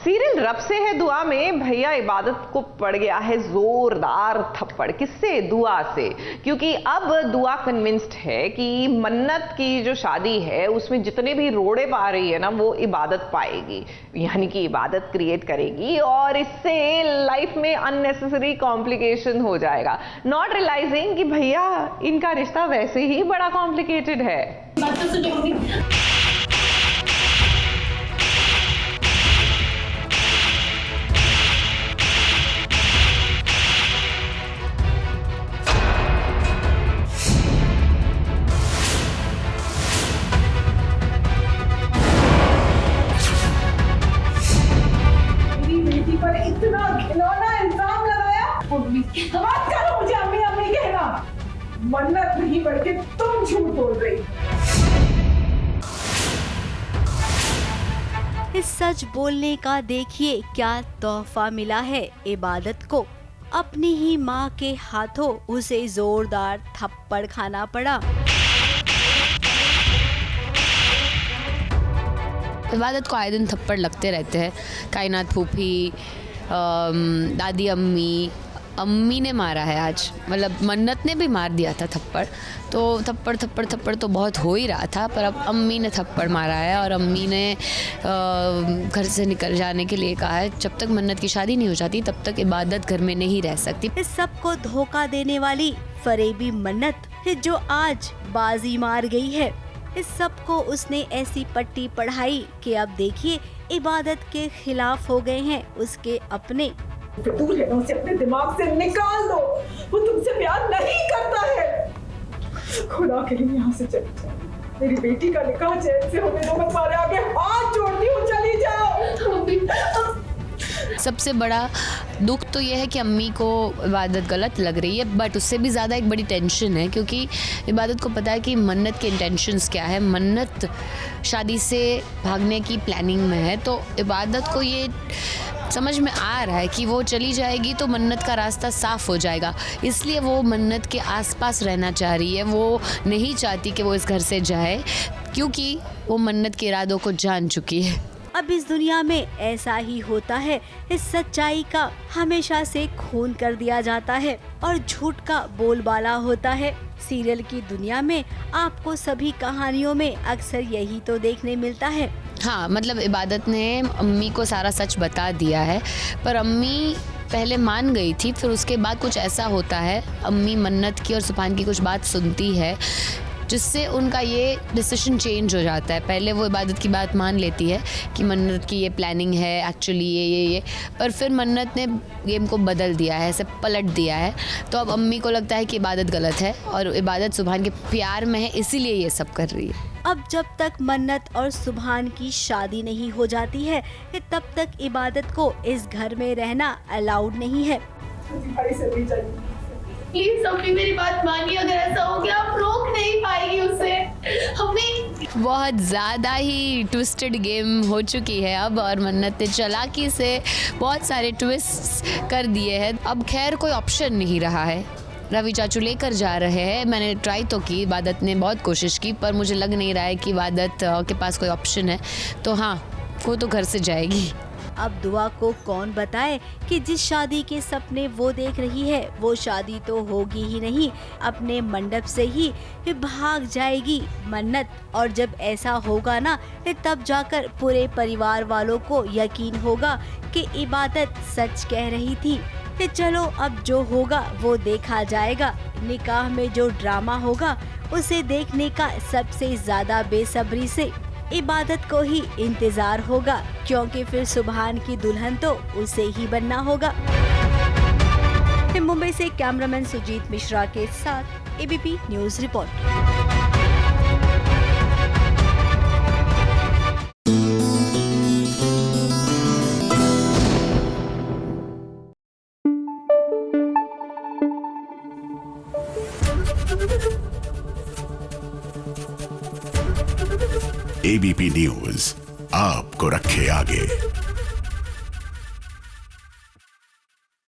Serial रब से है दुआ में भैया इबादत को पड़ गया है जोरदार थप्पड़। किससे? दुआ से। क्योंकि अब दुआ कन्विंस्ड है कि मन्नत की जो शादी है उसमें जितने भी रोड़े पा रही है ना वो इबादत पाएगी, यानी कि इबादत क्रिएट करेगी और इससे लाइफ में अननेसेसरी कॉम्प्लिकेशन हो जाएगा, नॉट रियलाइजिंग कि भैया इनका रिश्ता वैसे ही बड़ा कॉम्प्लिकेटेड है। पर इतना घिनौना इल्जाम लगाया। बात करो, मुझे अम्मी अम्मी कहना। मन्नत नहीं बल्कि तुम झूठ बोल रही। इस सच बोलने का देखिए क्या तोहफा मिला है इबादत को। अपनी ही माँ के हाथों उसे जोरदार थप्पड़ खाना पड़ा। इबादत को आए दिन थप्पड़ लगते रहते हैं। कायनात फूफी, दादी अम्मी ने मारा है आज, मतलब मन्नत ने भी मार दिया था थप्पड़। तो थप्पड़ तो बहुत हो ही रहा था, पर अब अम्मी ने थप्पड़ मारा है और अम्मी ने घर से निकल जाने के लिए कहा है। जब तक मन्नत की शादी नहीं हो जाती तब तक इबादत घर में नहीं रह सकती। इस सबको धोखा देने वाली फरेबी मन्नत है जो आज बाजी मार गई है। इस सब को उसने ऐसी पट्टी पढ़ाई कि अब देखिए इबादत के खिलाफ हो गए हैं उसके अपने। फितूर है ना, उसे अपने दिमाग से निकाल दो। वो तुमसे प्यार नहीं करता है। खुदा के लिए यहाँ से चली जाओ। मेरी बेटी का निकाह चैन से होने दो। मैं तुम्हारे आगे हाथ जोड़ती हूँ, चली जाओ। सबसे बड़ा दुख तो यह है कि अम्मी को इबादत गलत लग रही है, बट उससे भी ज़्यादा एक बड़ी टेंशन है क्योंकि इबादत को पता है कि मन्नत के इंटेंशंस क्या है। मन्नत शादी से भागने की प्लानिंग में है, तो इबादत को ये समझ में आ रहा है कि वो चली जाएगी तो मन्नत का रास्ता साफ़ हो जाएगा, इसलिए वो मन्नत के आसपास रहना चाह रही है। वो नहीं चाहती कि वो इस घर से जाए क्योंकि वो मन्नत के इरादों को जान चुकी है। अब इस दुनिया में ऐसा ही होता है। इस सच्चाई का हमेशा से खून कर दिया जाता है और झूठ का बोलबाला होता है। सीरियल की दुनिया में आपको सभी कहानियों में अक्सर यही तो देखने मिलता है। हाँ, मतलब इबादत ने अम्मी को सारा सच बता दिया है, पर अम्मी पहले मान गई थी, फिर उसके बाद कुछ ऐसा होता है, अम्मी मन्नत की और सुभान की कुछ बात सुनती है जिससे उनका ये डिसीजन चेंज हो जाता है। पहले वो इबादत की बात मान लेती है कि मन्नत की ये प्लानिंग है एक्चुअली ये, पर फिर मन्नत ने गेम को बदल दिया है, ऐसे पलट दिया है। तो अब अम्मी को लगता है कि इबादत गलत है और इबादत सुभान के प्यार में है, इसीलिए ये सब कर रही है। अब जब तक मन्नत और सुभान की शादी नहीं हो जाती है तब तक इबादत को इस घर में रहना अलाउड नहीं है। प्लीज अम्मी मेरी बात मानिए, अगर ऐसा हो गया आप रोक नहीं पाएगी उसे। अम्मी बहुत ज़्यादा ही ट्विस्टेड गेम हो चुकी है अब, और मन्नत ने चालाकी से बहुत सारे ट्विस्ट कर दिए हैं। अब खैर कोई ऑप्शन नहीं रहा है, रवि चाचू लेकर जा रहे हैं। मैंने ट्राई तो की, इबादत ने बहुत कोशिश की, पर मुझे लग नहीं रहा है कि इबादत के पास कोई ऑप्शन है। तो हाँ, वो तो घर से जाएगी। अब दुआ को कौन बताए कि जिस शादी के सपने वो देख रही है वो शादी तो होगी ही नहीं, अपने मंडप से ही भाग जाएगी मन्नत। और जब ऐसा होगा ना तब जाकर पूरे परिवार वालों को यकीन होगा कि इबादत सच कह रही थी। चलो अब जो होगा वो देखा जाएगा। निकाह में जो ड्रामा होगा उसे देखने का सबसे ज्यादा बेसब्री से इबादत को ही इंतजार होगा, क्योंकि फिर सुभान की दुल्हन तो उसे ही बनना होगा। मुंबई से कैमरामैन सुजीत मिश्रा के साथ ABP news report. ABP news आपको रखे आगे।